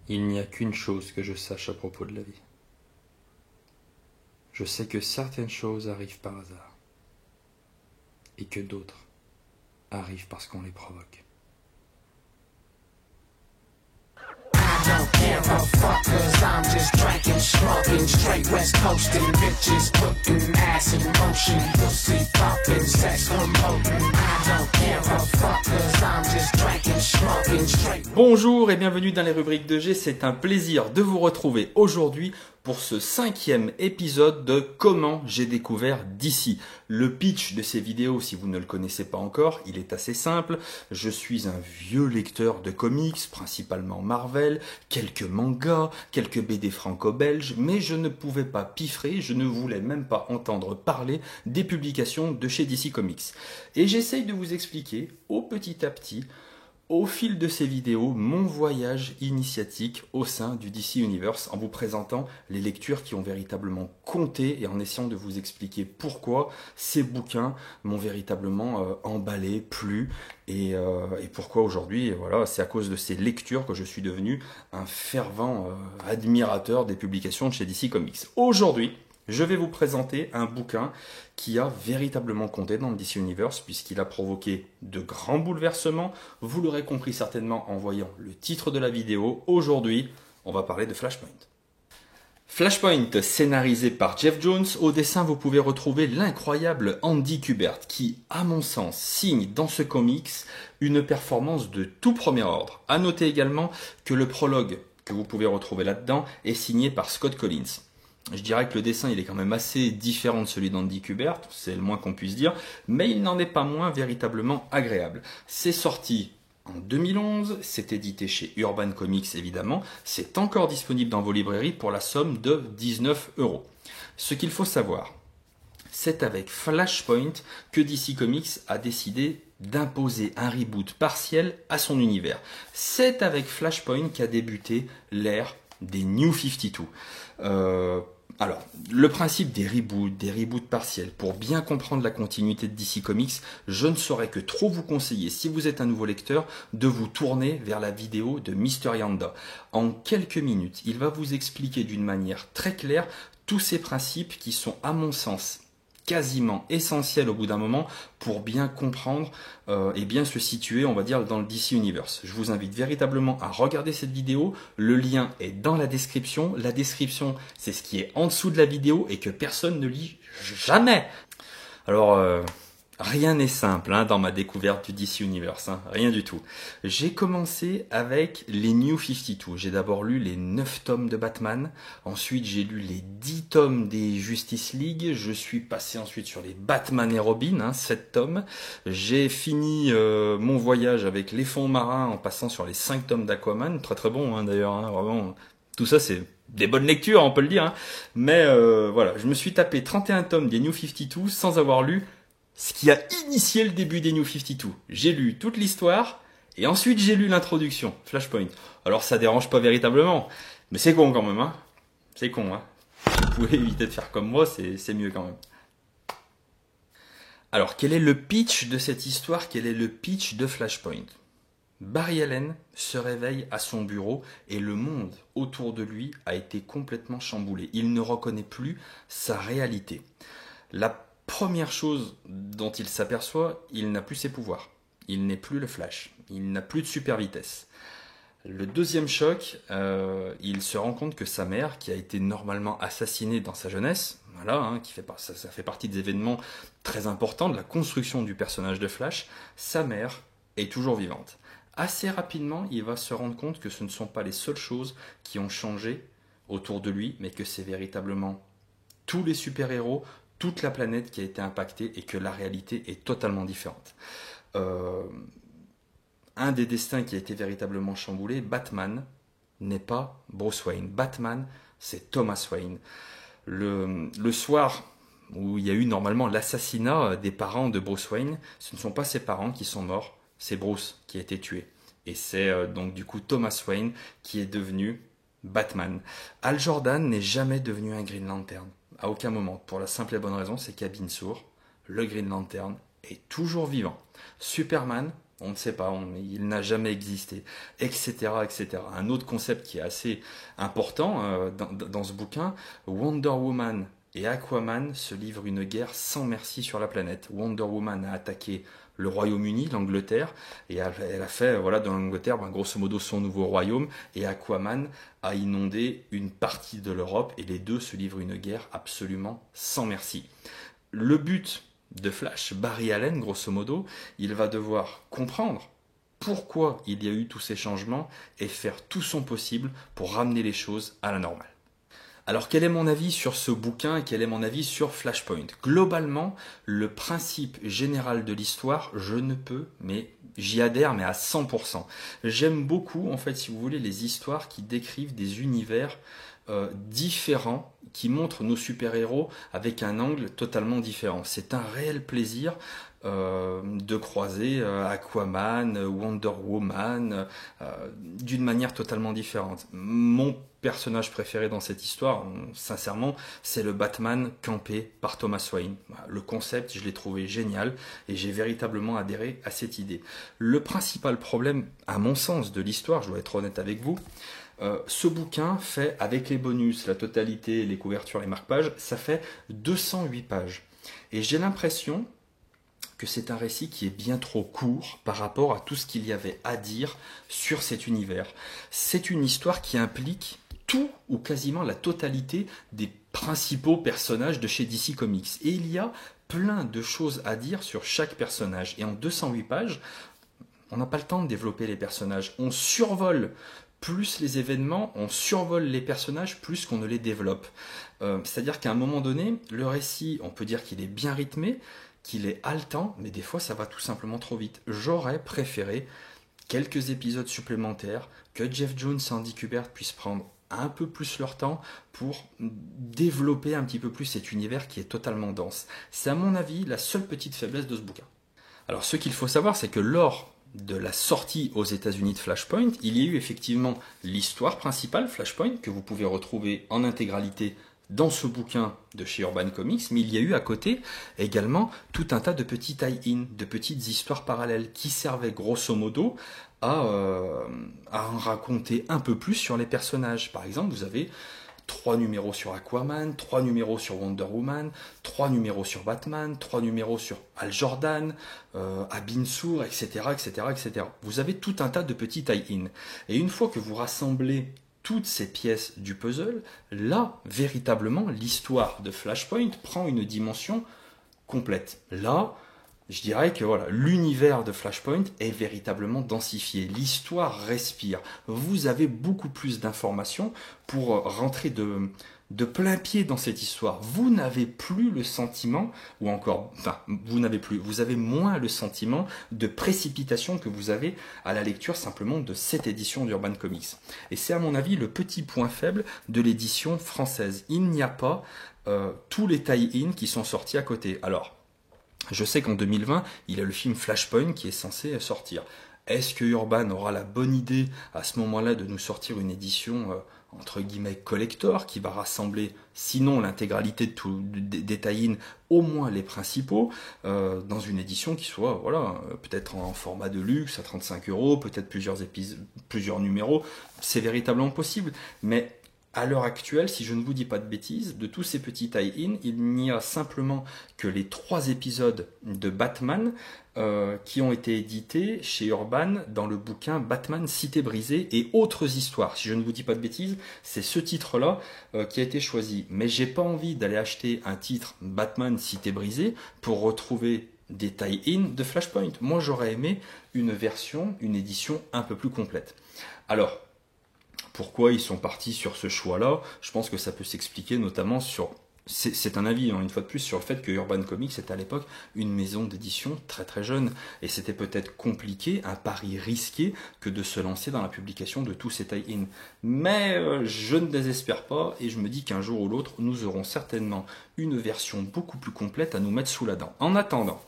Il n'y a qu'une chose que je sache à propos de la vie. Je sais que certaines choses arrivent par hasard et que d'autres arrivent parce qu'on les provoque. Don't care a fuck cause I'm just drinking, smoking, straight west coasting, bitches putting ass in motion, pussy popping, sex promoting. I don't care a fuck cause I'm just drinking, smoking, straight. Bonjour et bienvenue dans les rubriques de G, c'est un plaisir de vous retrouver aujourd'hui pour ce 5e épisode de Comment j'ai découvert DC. Le pitch de ces vidéos, si vous ne le connaissez pas encore, il est assez simple. Je suis un vieux lecteur de comics, principalement Marvel, quelques mangas, quelques BD franco-belges, mais je ne pouvais pas piffrer, je ne voulais même pas entendre parler des publications de chez DC Comics. Et j'essaye de vous expliquer, petit à petit, au fil de ces vidéos, mon voyage initiatique au sein du DC Universe en vous présentant les lectures qui ont véritablement compté et en essayant de vous expliquer pourquoi ces bouquins m'ont véritablement emballé, plu et pourquoi aujourd'hui, voilà, c'est à cause de ces lectures que je suis devenu un fervent admirateur des publications de chez DC Comics. Aujourd'hui, je vais vous présenter un bouquin qui a véritablement compté dans le DC Universe puisqu'il a provoqué de grands bouleversements. Vous l'aurez compris certainement en voyant le titre de la vidéo. Aujourd'hui, on va parler de Flashpoint. Flashpoint, scénarisé par Geoff Johns. Au dessin, vous pouvez retrouver l'incroyable Andy Kubert qui, à mon sens, signe dans ce comics une performance de tout premier ordre. À noter également que le prologue que vous pouvez retrouver là-dedans est signé par Scott Collins. Je dirais que le dessin il est quand même assez différent de celui d'Andy Kubert, c'est le moins qu'on puisse dire, mais il n'en est pas moins véritablement agréable. C'est sorti en 2011, c'est édité chez Urban Comics évidemment, c'est encore disponible dans vos librairies pour la somme de 19 €. Ce qu'il faut savoir, c'est avec Flashpoint que DC Comics a décidé d'imposer un reboot partiel à son univers. C'est avec Flashpoint qu'a débuté l'ère des New 52. Alors, le principe des reboots partiels, pour bien comprendre la continuité de DC Comics, je ne saurais que trop vous conseiller, si vous êtes un nouveau lecteur, de vous tourner vers la vidéo de Mr. Yanda. En quelques minutes, il va vous expliquer d'une manière très claire tous ces principes qui sont, à mon sens, quasiment essentiel au bout d'un moment pour bien comprendre et bien se situer, on va dire, dans le DC Universe. Je vous invite véritablement à regarder cette vidéo. Le lien est dans la description. La description, c'est ce qui est en dessous de la vidéo et que personne ne lit jamais. Alors, rien n'est simple dans ma découverte du DC Universe, rien du tout. J'ai commencé avec les New 52. J'ai d'abord lu les 9 tomes de Batman, ensuite j'ai lu les 10 tomes des Justice League, je suis passé ensuite sur les Batman et Robin, 7 tomes. J'ai fini mon voyage avec les fonds marins en passant sur les 5 tomes d'Aquaman, très très bon d'ailleurs, vraiment. Tout ça c'est des bonnes lectures, on peut le dire, mais voilà, je me suis tapé 31 tomes des New 52 sans avoir lu ce qui a initié le début des New 52. J'ai lu toute l'histoire, et ensuite j'ai lu l'introduction, Flashpoint. Alors ça dérange pas véritablement, mais c'est con quand même, C'est con, Si vous pouvez éviter de faire comme moi, c'est mieux quand même. Alors, quel est le pitch de cette histoire? Quel est le pitch de Flashpoint? Barry Allen se réveille à son bureau et le monde autour de lui a été complètement chamboulé. Il ne reconnaît plus sa réalité. La première chose dont il s'aperçoit, il n'a plus ses pouvoirs. Il n'est plus le Flash. Il n'a plus de super vitesse. Le deuxième choc, il se rend compte que sa mère, qui a été normalement assassinée dans sa jeunesse, voilà, ça fait partie des événements très importants de la construction du personnage de Flash, sa mère est toujours vivante. Assez rapidement, il va se rendre compte que ce ne sont pas les seules choses qui ont changé autour de lui, mais que c'est véritablement tous les super-héros, toute la planète qui a été impactée et que la réalité est totalement différente. Un des destins qui a été véritablement chamboulé, Batman n'est pas Bruce Wayne. Batman, c'est Thomas Wayne. Le soir où il y a eu normalement l'assassinat des parents de Bruce Wayne, ce ne sont pas ses parents qui sont morts, c'est Bruce qui a été tué. Et c'est donc du coup Thomas Wayne qui est devenu Batman. Hal Jordan n'est jamais devenu un Green Lantern. À aucun moment. Pour la simple et bonne raison, c'est qu'à Binsour, le Green Lantern est toujours vivant. Superman On ne sait pas, il n'a jamais existé, etc., etc. Un autre concept qui est assez important dans ce bouquin, Wonder Woman et Aquaman se livrent une guerre sans merci sur la planète. Wonder Woman a attaqué le Royaume-Uni, l'Angleterre, et elle a fait voilà, de l'Angleterre grosso modo son nouveau royaume, et Aquaman a inondé une partie de l'Europe, et les deux se livrent une guerre absolument sans merci. Le but de Flash, Barry Allen, grosso modo, il va devoir comprendre pourquoi il y a eu tous ces changements et faire tout son possible pour ramener les choses à la normale. Alors quel est mon avis sur ce bouquin et quel est mon avis sur Flashpoint? Globalement, le principe général de l'histoire, je ne peux, mais j'y adhère, mais à 100%. J'aime beaucoup, en fait, si vous voulez, les histoires qui décrivent des univers différents, qui montrent nos super-héros avec un angle totalement différent. C'est un réel plaisir de croiser Aquaman, Wonder Woman, d'une manière totalement différente. Mon personnage préféré dans cette histoire, sincèrement, c'est le Batman campé par Thomas Wayne. Le concept, je l'ai trouvé génial et j'ai véritablement adhéré à cette idée. Le principal problème, à mon sens, de l'histoire, je dois être honnête avec vous, ce bouquin fait, avec les bonus, la totalité, les couvertures, les marque-pages, ça fait 208 pages. Et j'ai l'impression que c'est un récit qui est bien trop court par rapport à tout ce qu'il y avait à dire sur cet univers. C'est une histoire qui implique tout ou quasiment la totalité des principaux personnages de chez DC Comics. Et il y a plein de choses à dire sur chaque personnage. Et en 208 pages, on n'a pas le temps de développer les personnages. On survole plus les événements, on survole les personnages plus qu'on ne les développe. C'est-à-dire qu'à un moment donné, le récit, on peut dire qu'il est bien rythmé, qu'il est haletant, mais des fois ça va tout simplement trop vite. J'aurais préféré quelques épisodes supplémentaires, que Jeff Jones et Andy Kubert puissent prendre un peu plus leur temps pour développer un petit peu plus cet univers qui est totalement dense. C'est à mon avis la seule petite faiblesse de ce bouquin. Alors ce qu'il faut savoir, c'est que lors de la sortie aux États-Unis de Flashpoint, il y a eu effectivement l'histoire principale, Flashpoint, que vous pouvez retrouver en intégralité dans ce bouquin de chez Urban Comics, mais il y a eu à côté également tout un tas de petits tie-in, de petites histoires parallèles qui servaient grosso modo à en raconter un peu plus sur les personnages. Par exemple, vous avez 3 numéros sur Aquaman, 3 numéros sur Wonder Woman, 3 numéros sur Batman, 3 numéros sur Hal Jordan, Abin Sur, etc., etc., etc. Vous avez tout un tas de petits tie-in. Et une fois que vous rassemblez toutes ces pièces du puzzle, là, véritablement, l'histoire de Flashpoint prend une dimension complète. Là, je dirais que voilà, l'univers de Flashpoint est véritablement densifié. L'histoire respire. Vous avez beaucoup plus d'informations pour rentrer de plein pied dans cette histoire. Vous n'avez plus le sentiment, ou encore, enfin, vous avez moins le sentiment de précipitation que vous avez à la lecture simplement de cette édition d'Urban Comics. Et c'est à mon avis le petit point faible de l'édition française. Il n'y a pas tous les tie-in qui sont sortis à côté. Alors, je sais qu'en 2020, il y a le film Flashpoint qui est censé sortir. Est-ce que Urban aura la bonne idée à ce moment-là de nous sortir une édition entre guillemets collector qui va rassembler sinon l'intégralité des tie-in, au moins les principaux, dans une édition qui soit voilà, peut-être en format de luxe à 35 €, peut-être plusieurs numéros, c'est véritablement possible. Mais à l'heure actuelle, si je ne vous dis pas de bêtises, de tous ces petits tie-in, il n'y a simplement que les 3 épisodes de Batman qui ont été édités chez Urban dans le bouquin Batman Cité Brisée et autres histoires. Si je ne vous dis pas de bêtises, c'est ce titre-là qui a été choisi. Mais j'ai pas envie d'aller acheter un titre Batman Cité Brisée pour retrouver des tie-in de Flashpoint. Moi, j'aurais aimé une édition un peu plus complète. Alors, pourquoi ils sont partis sur ce choix-là? Je pense que ça peut s'expliquer notamment sur... C'est un avis, une fois de plus, sur le fait que Urban Comics était à l'époque une maison d'édition très très jeune. Et c'était peut-être compliqué, un pari risqué, que de se lancer dans la publication de tous ces tie-in. Mais je ne désespère pas et je me dis qu'un jour ou l'autre, nous aurons certainement une version beaucoup plus complète à nous mettre sous la dent. En attendant,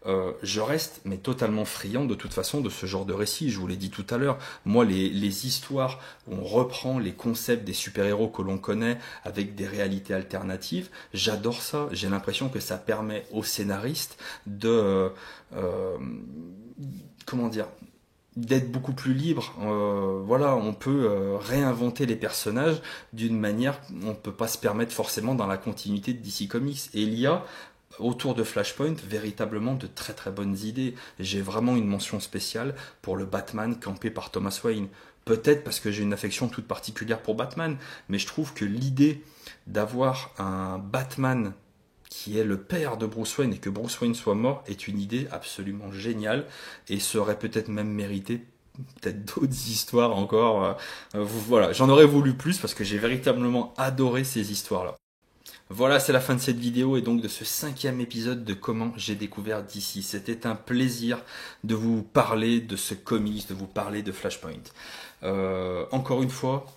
je reste mais totalement friand de toute façon de ce genre de récit. Je vous l'ai dit tout à l'heure, moi les histoires où on reprend les concepts des super-héros que l'on connaît avec des réalités alternatives, j'adore ça. J'ai l'impression que ça permet aux scénaristes de comment dire, d'être beaucoup plus libre. Voilà, on peut réinventer les personnages d'une manière qu'on ne peut pas se permettre forcément dans la continuité de DC Comics. Et il y a autour de Flashpoint véritablement de très très bonnes idées. J'ai vraiment une mention spéciale pour le Batman campé par Thomas Wayne. Peut-être parce que j'ai une affection toute particulière pour Batman, mais je trouve que l'idée d'avoir un Batman qui est le père de Bruce Wayne et que Bruce Wayne soit mort est une idée absolument géniale et serait peut-être même mérité peut-être d'autres histoires encore. Voilà, j'en aurais voulu plus parce que j'ai véritablement adoré ces histoires-là. Voilà, c'est la fin de cette vidéo et donc de ce 5e épisode de Comment j'ai découvert DC. C'était un plaisir de vous parler de ce comics, de vous parler de Flashpoint. Encore une fois,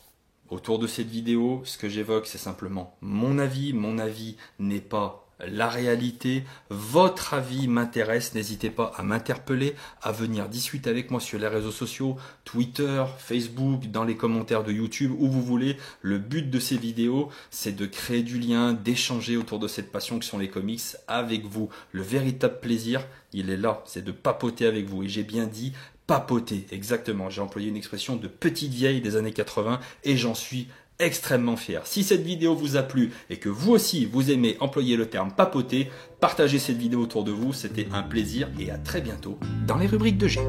autour de cette vidéo, ce que j'évoque, c'est simplement mon avis. Mon avis n'est pas la réalité. Votre avis m'intéresse. N'hésitez pas à m'interpeller, à venir discuter avec moi sur les réseaux sociaux, Twitter, Facebook, dans les commentaires de YouTube, où vous voulez. Le but de ces vidéos, c'est de créer du lien, d'échanger autour de cette passion que sont les comics avec vous. Le véritable plaisir, il est là, c'est de papoter avec vous. Et j'ai bien dit papoter, exactement. J'ai employé une expression de petite vieille des années 80 et j'en suis extrêmement fier. Si cette vidéo vous a plu et que vous aussi vous aimez employer le terme papoter, partagez cette vidéo autour de vous, c'était un plaisir et à très bientôt dans les rubriques de G.